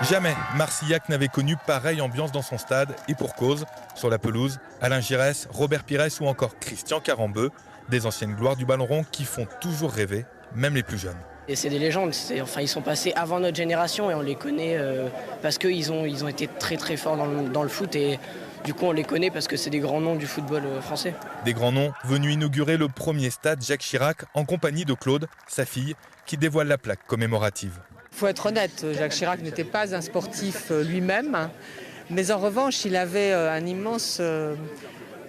Jamais Marcillac n'avait connu pareille ambiance dans son stade, et pour cause. Sur la pelouse, Alain Giresse, Robert Pires ou encore Christian Carambeu, des anciennes gloires du ballon rond qui font toujours rêver, même les plus jeunes. Et c'est des légendes, ils sont passés avant notre génération et on les connaît parce qu'ils ont été très très forts dans le foot et du coup on les connaît parce que c'est des grands noms du football français. Des grands noms venus inaugurer le premier stade Jacques Chirac en compagnie de Claude, sa fille, qui dévoile la plaque commémorative. Il faut être honnête, Jacques Chirac n'était pas un sportif lui-même, mais en revanche il avait un immense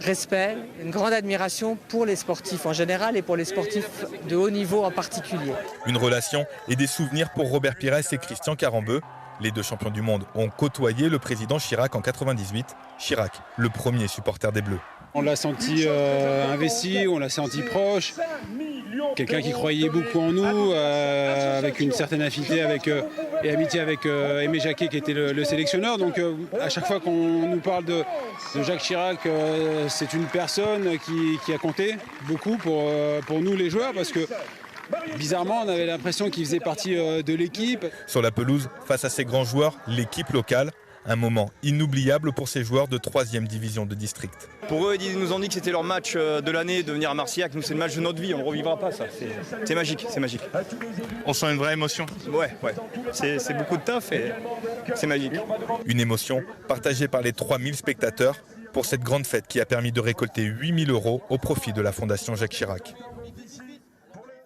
respect, une grande admiration pour les sportifs en général et pour les sportifs de haut niveau en particulier. Une relation et des souvenirs pour Robert Pires et Christian Carambeu. Les deux champions du monde ont côtoyé le président Chirac en 98. Chirac, le premier supporter des Bleus. On l'a senti investi, on l'a senti proche. Quelqu'un qui croyait beaucoup en nous, avec une certaine affinité et amitié avec Aimé Jacquet qui était le sélectionneur. Donc à chaque fois qu'on nous parle de Jacques Chirac, c'est une personne qui a compté beaucoup pour nous les joueurs parce que bizarrement on avait l'impression qu'il faisait partie de l'équipe. Sur la pelouse, face à ces grands joueurs, l'équipe locale. Un moment inoubliable pour ces joueurs de 3e division de district. Pour eux, ils nous ont dit que c'était leur match de l'année de venir à Marcillac. Nous, c'est le match de notre vie, on ne le revivra pas, ça. C'est magique, c'est magique. On sent une vraie émotion. Ouais. C'est beaucoup de taf et c'est magique. Une émotion partagée par les 3000 spectateurs pour cette grande fête qui a permis de récolter 8 000 € au profit de la Fondation Jacques Chirac.